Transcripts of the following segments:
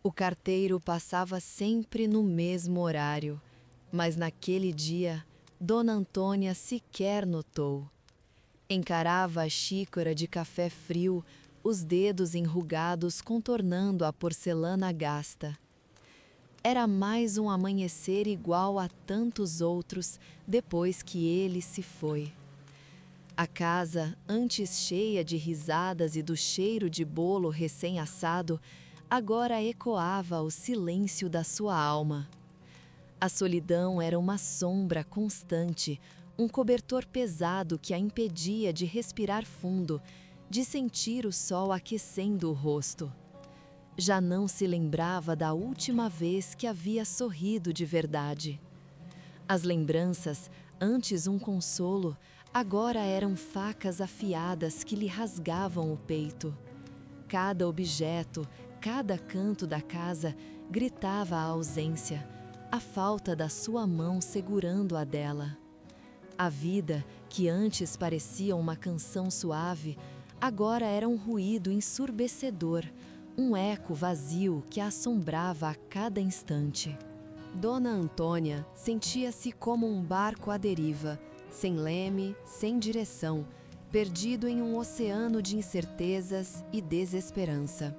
O carteiro passava sempre no mesmo horário, mas naquele dia, Dona Antônia sequer notou. Encarava a xícara de café frio, os dedos enrugados contornando a porcelana gasta. Era mais um amanhecer igual a tantos outros depois que ele se foi. A casa, antes cheia de risadas e do cheiro de bolo recém-assado, agora ecoava o silêncio da sua alma. A solidão era uma sombra constante, um cobertor pesado que a impedia de respirar fundo, de sentir o sol aquecendo o rosto. Já não se lembrava da última vez que havia sorrido de verdade. As lembranças, antes um consolo, agora eram facas afiadas que lhe rasgavam o peito. Cada objeto, cada canto da casa gritava a ausência, a falta da sua mão segurando a dela. A vida, que antes parecia uma canção suave, agora era um ruído ensurdecedor, um eco vazio que a assombrava a cada instante. Dona Antônia sentia-se como um barco à deriva, sem leme, sem direção, perdido em um oceano de incertezas e desesperança.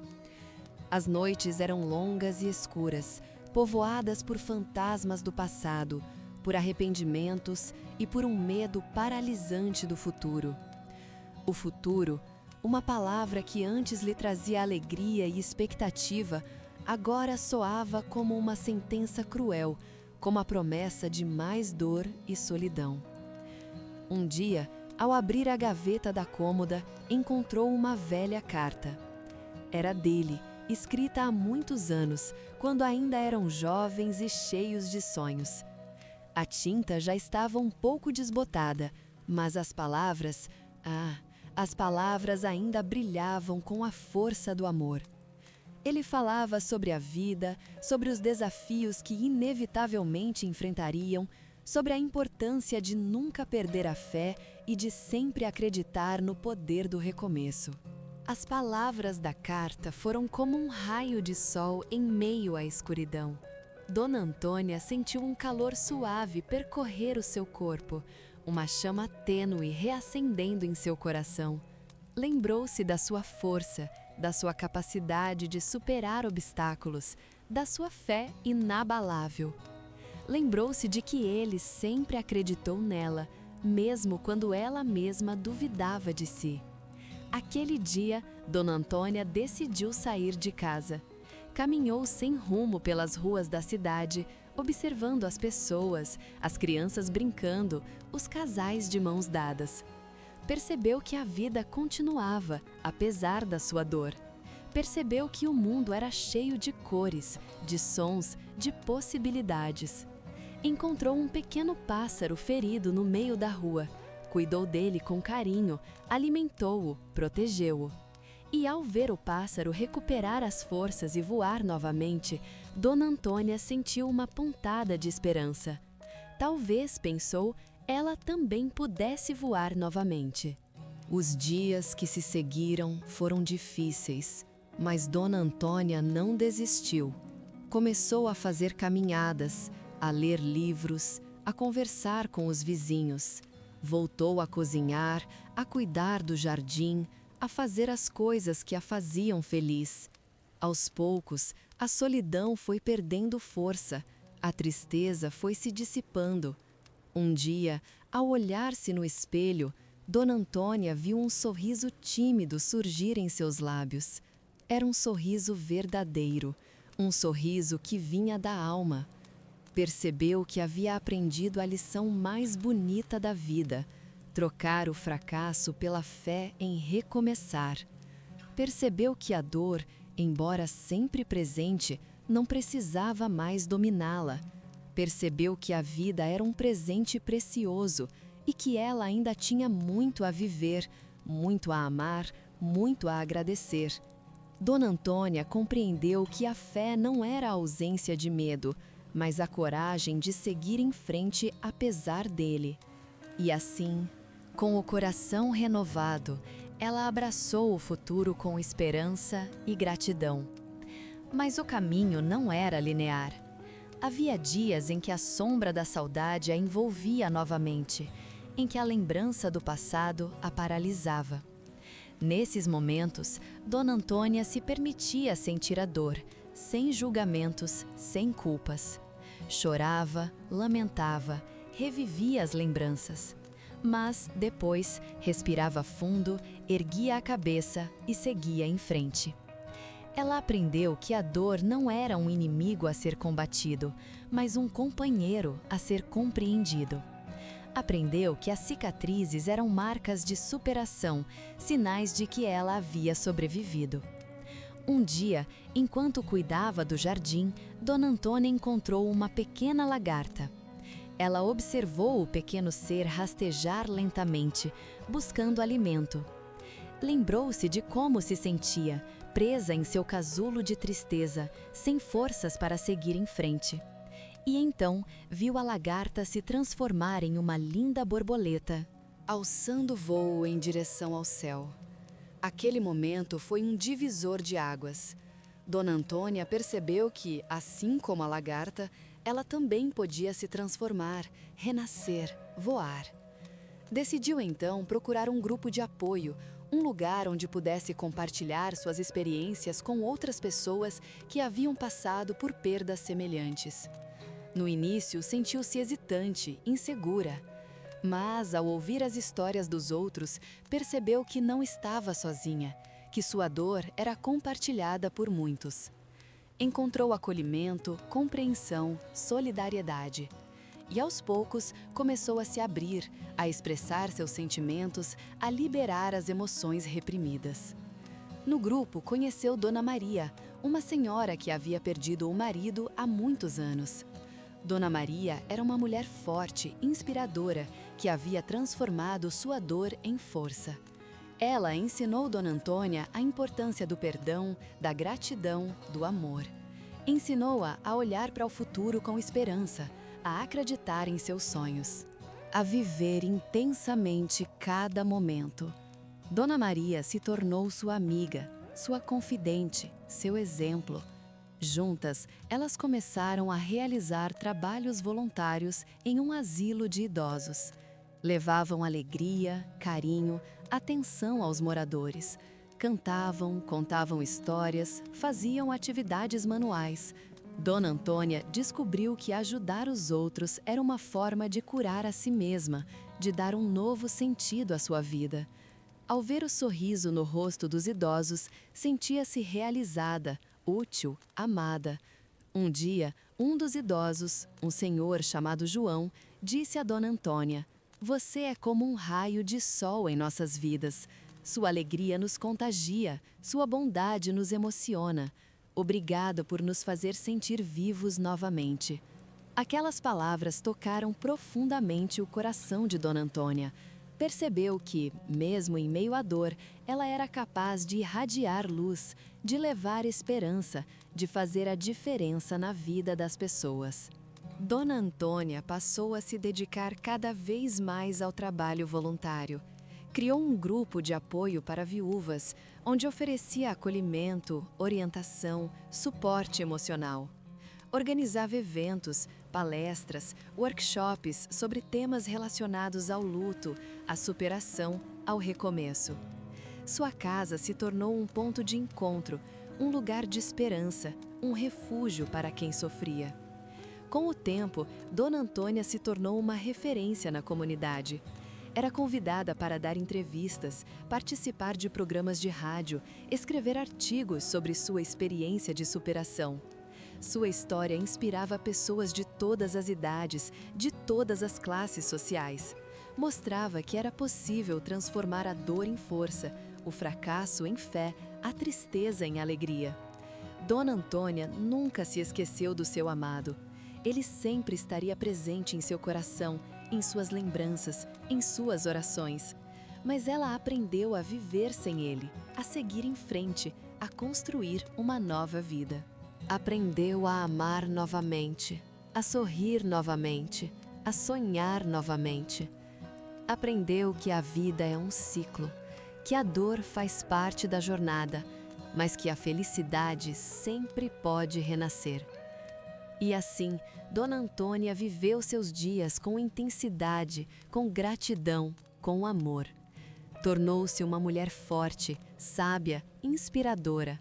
As noites eram longas e escuras, povoadas por fantasmas do passado, por arrependimentos e por um medo paralisante do futuro. O futuro, uma palavra que antes lhe trazia alegria e expectativa, agora soava como uma sentença cruel, como a promessa de mais dor e solidão. Um dia, ao abrir a gaveta da cômoda, encontrou uma velha carta. Era dele, escrita há muitos anos, quando ainda eram jovens e cheios de sonhos. A tinta já estava um pouco desbotada, mas as palavras ainda brilhavam com a força do amor. Ele falava sobre a vida, sobre os desafios que inevitavelmente enfrentariam, sobre a importância de nunca perder a fé e de sempre acreditar no poder do recomeço. As palavras da carta foram como um raio de sol em meio à escuridão. Dona Antônia sentiu um calor suave percorrer o seu corpo, uma chama tênue reacendendo em seu coração. Lembrou-se da sua força, da sua capacidade de superar obstáculos, da sua fé inabalável. Lembrou-se de que ele sempre acreditou nela, mesmo quando ela mesma duvidava de si. Aquele dia, Dona Antônia decidiu sair de casa. Caminhou sem rumo pelas ruas da cidade, observando as pessoas, as crianças brincando, os casais de mãos dadas. Percebeu que a vida continuava, apesar da sua dor. Percebeu que o mundo era cheio de cores, de sons, de possibilidades. Encontrou um pequeno pássaro ferido no meio da rua. Cuidou dele com carinho, alimentou-o, protegeu-o. E ao ver o pássaro recuperar as forças e voar novamente, Dona Antônia sentiu uma pontada de esperança. Talvez, pensou, ela também pudesse voar novamente. Os dias que se seguiram foram difíceis, mas Dona Antônia não desistiu. Começou a fazer caminhadas, a ler livros, a conversar com os vizinhos. Voltou a cozinhar, a cuidar do jardim, a fazer as coisas que a faziam feliz. Aos poucos, a solidão foi perdendo força, a tristeza foi se dissipando. Um dia, ao olhar-se no espelho, Dona Antônia viu um sorriso tímido surgir em seus lábios. Era um sorriso verdadeiro, um sorriso que vinha da alma. Percebeu que havia aprendido a lição mais bonita da vida, trocar o fracasso pela fé em recomeçar. Percebeu que a dor, embora sempre presente, não precisava mais dominá-la. Percebeu que a vida era um presente precioso e que ela ainda tinha muito a viver, muito a amar, muito a agradecer. Dona Antônia compreendeu que a fé não era a ausência de medo, mas a coragem de seguir em frente apesar dele. E assim, com o coração renovado, ela abraçou o futuro com esperança e gratidão. Mas o caminho não era linear. Havia dias em que a sombra da saudade a envolvia novamente, em que a lembrança do passado a paralisava. Nesses momentos, Dona Antônia se permitia sentir a dor, sem julgamentos, sem culpas. Chorava, lamentava, revivia as lembranças. Mas, depois, respirava fundo, erguia a cabeça e seguia em frente. Ela aprendeu que a dor não era um inimigo a ser combatido, mas um companheiro a ser compreendido. Aprendeu que as cicatrizes eram marcas de superação, sinais de que ela havia sobrevivido. Um dia, enquanto cuidava do jardim, Dona Antônia encontrou uma pequena lagarta. Ela observou o pequeno ser rastejar lentamente, buscando alimento. Lembrou-se de como se sentia, presa em seu casulo de tristeza, sem forças para seguir em frente. E então viu a lagarta se transformar em uma linda borboleta, alçando voo em direção ao céu. Aquele momento foi um divisor de águas. Dona Antônia percebeu que, assim como a lagarta, ela também podia se transformar, renascer, voar. Decidiu então procurar um grupo de apoio, um lugar onde pudesse compartilhar suas experiências com outras pessoas que haviam passado por perdas semelhantes. No início, sentiu-se hesitante, insegura. Mas, ao ouvir as histórias dos outros, percebeu que não estava sozinha, que sua dor era compartilhada por muitos. Encontrou acolhimento, compreensão, solidariedade. E aos poucos começou a se abrir, a expressar seus sentimentos, a liberar as emoções reprimidas. No grupo conheceu Dona Maria, uma senhora que havia perdido o marido há muitos anos. Dona Maria era uma mulher forte, inspiradora, que havia transformado sua dor em força. Ela ensinou Dona Antônia a importância do perdão, da gratidão, do amor. Ensinou-a a olhar para o futuro com esperança, a acreditar em seus sonhos, a viver intensamente cada momento. Dona Maria se tornou sua amiga, sua confidente, seu exemplo. Juntas, elas começaram a realizar trabalhos voluntários em um asilo de idosos. Levavam alegria, carinho, atenção aos moradores. Cantavam, contavam histórias, faziam atividades manuais. Dona Antônia descobriu que ajudar os outros era uma forma de curar a si mesma, de dar um novo sentido à sua vida. Ao ver o sorriso no rosto dos idosos, sentia-se realizada, útil, amada. Um dia, um dos idosos, um senhor chamado João, disse a Dona Antônia: "Você é como um raio de sol em nossas vidas. Sua alegria nos contagia, sua bondade nos emociona. Obrigada por nos fazer sentir vivos novamente." Aquelas palavras tocaram profundamente o coração de Dona Antônia. Percebeu que, mesmo em meio à dor, ela era capaz de irradiar luz, de levar esperança, de fazer a diferença na vida das pessoas. Dona Antônia passou a se dedicar cada vez mais ao trabalho voluntário. Criou um grupo de apoio para viúvas, onde oferecia acolhimento, orientação, suporte emocional. Organizava eventos, palestras, workshops sobre temas relacionados ao luto, à superação, ao recomeço. Sua casa se tornou um ponto de encontro, um lugar de esperança, um refúgio para quem sofria. Com o tempo, Dona Antônia se tornou uma referência na comunidade. Era convidada para dar entrevistas, participar de programas de rádio, escrever artigos sobre sua experiência de superação. Sua história inspirava pessoas de todas as idades, de todas as classes sociais. Mostrava que era possível transformar a dor em força, o fracasso em fé, a tristeza em alegria. Dona Antônia nunca se esqueceu do seu amado. Ele sempre estaria presente em seu coração, em suas lembranças, em suas orações. Mas ela aprendeu a viver sem ele, a seguir em frente, a construir uma nova vida. Aprendeu a amar novamente, a sorrir novamente, a sonhar novamente. Aprendeu que a vida é um ciclo, que a dor faz parte da jornada, mas que a felicidade sempre pode renascer. E assim, Dona Antônia viveu seus dias com intensidade, com gratidão, com amor. Tornou-se uma mulher forte, sábia, inspiradora.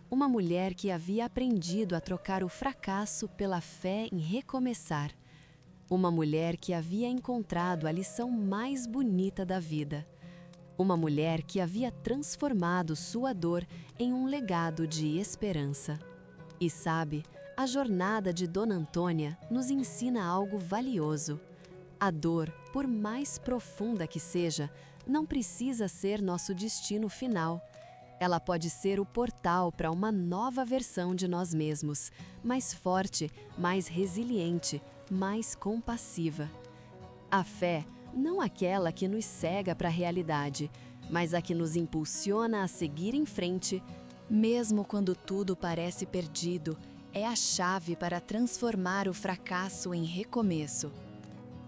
Uma mulher que havia aprendido a trocar o fracasso pela fé em recomeçar. Uma mulher que havia encontrado a lição mais bonita da vida. Uma mulher que havia transformado sua dor em um legado de esperança. E sabe, a jornada de Dona Antônia nos ensina algo valioso. A dor, por mais profunda que seja, não precisa ser nosso destino final. Ela pode ser o portal para uma nova versão de nós mesmos, mais forte, mais resiliente, mais compassiva. A fé, não aquela que nos cega para a realidade, mas a que nos impulsiona a seguir em frente, mesmo quando tudo parece perdido, é a chave para transformar o fracasso em recomeço.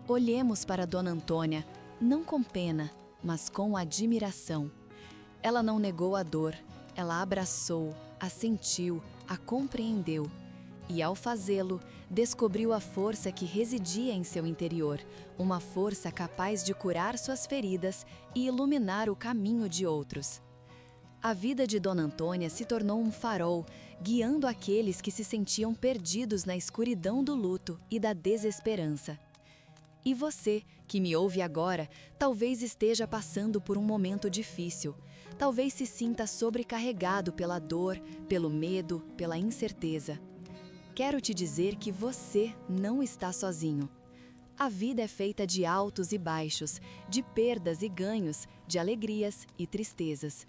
Olhemos para Dona Antônia, não com pena, mas com admiração. Ela não negou a dor, ela abraçou, a sentiu, a compreendeu. E ao fazê-lo, descobriu a força que residia em seu interior, uma força capaz de curar suas feridas e iluminar o caminho de outros. A vida de Dona Antônia se tornou um farol, guiando aqueles que se sentiam perdidos na escuridão do luto e da desesperança. E você, que me ouve agora, talvez esteja passando por um momento difícil. Talvez se sinta sobrecarregado pela dor, pelo medo, pela incerteza. Quero te dizer que você não está sozinho. A vida é feita de altos e baixos, de perdas e ganhos, de alegrias e tristezas.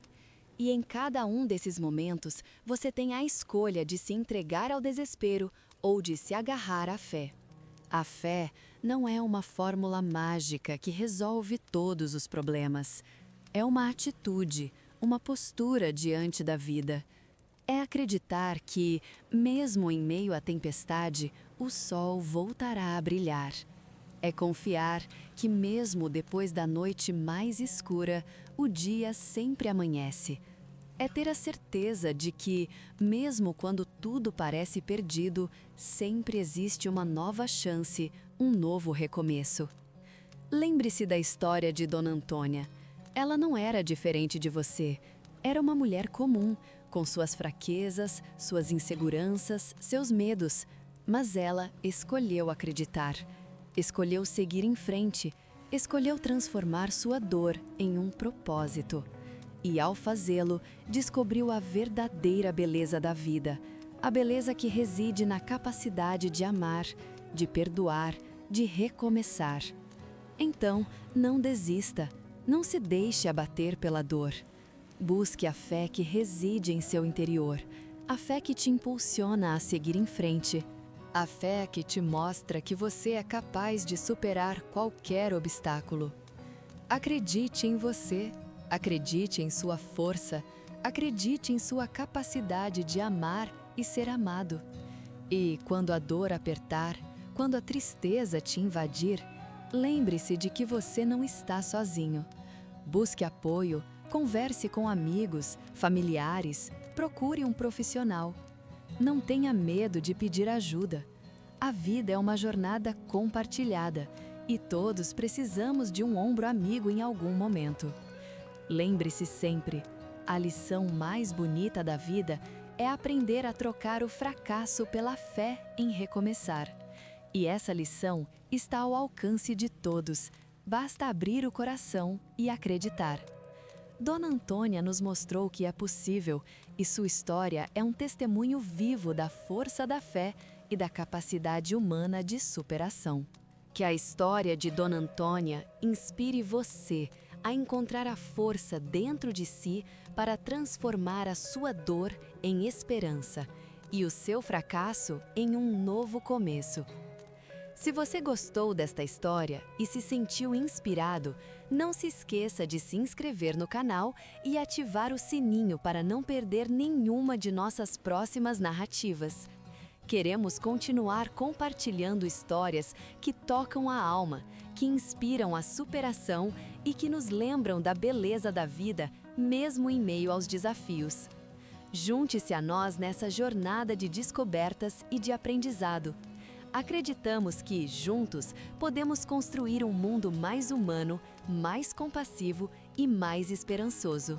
E em cada um desses momentos, você tem a escolha de se entregar ao desespero ou de se agarrar à fé. A fé não é uma fórmula mágica que resolve todos os problemas. É uma atitude, uma postura diante da vida. É acreditar que, mesmo em meio à tempestade, o sol voltará a brilhar. É confiar que, mesmo depois da noite mais escura, o dia sempre amanhece. É ter a certeza de que, mesmo quando tudo parece perdido, sempre existe uma nova chance, um novo recomeço. Lembre-se da história de Dona Antônia. Ela não era diferente de você. Era uma mulher comum, com suas fraquezas, suas inseguranças, seus medos. Mas ela escolheu acreditar. Escolheu seguir em frente. Escolheu transformar sua dor em um propósito. E ao fazê-lo, descobriu a verdadeira beleza da vida. A beleza que reside na capacidade de amar, de perdoar, de recomeçar. Então, não desista. Não se deixe abater pela dor. Busque a fé que reside em seu interior. A fé que te impulsiona a seguir em frente. A fé que te mostra que você é capaz de superar qualquer obstáculo. Acredite em você. Acredite em sua força, acredite em sua capacidade de amar e ser amado. E quando a dor apertar, quando a tristeza te invadir, lembre-se de que você não está sozinho. Busque apoio, converse com amigos, familiares, procure um profissional. Não tenha medo de pedir ajuda. A vida é uma jornada compartilhada e todos precisamos de um ombro amigo em algum momento. Lembre-se sempre, a lição mais bonita da vida é aprender a trocar o fracasso pela fé em recomeçar. E essa lição está ao alcance de todos, basta abrir o coração e acreditar. Dona Antônia nos mostrou que é possível e sua história é um testemunho vivo da força da fé e da capacidade humana de superação. Que a história de Dona Antônia inspire você a encontrar a força dentro de si para transformar a sua dor em esperança e o seu fracasso em um novo começo. Se você gostou desta história e se sentiu inspirado, não se esqueça de se inscrever no canal e ativar o sininho para não perder nenhuma de nossas próximas narrativas. Queremos continuar compartilhando histórias que tocam a alma, que inspiram a superação e que nos lembram da beleza da vida, mesmo em meio aos desafios. Junte-se a nós nessa jornada de descobertas e de aprendizado. Acreditamos que, juntos, podemos construir um mundo mais humano, mais compassivo e mais esperançoso.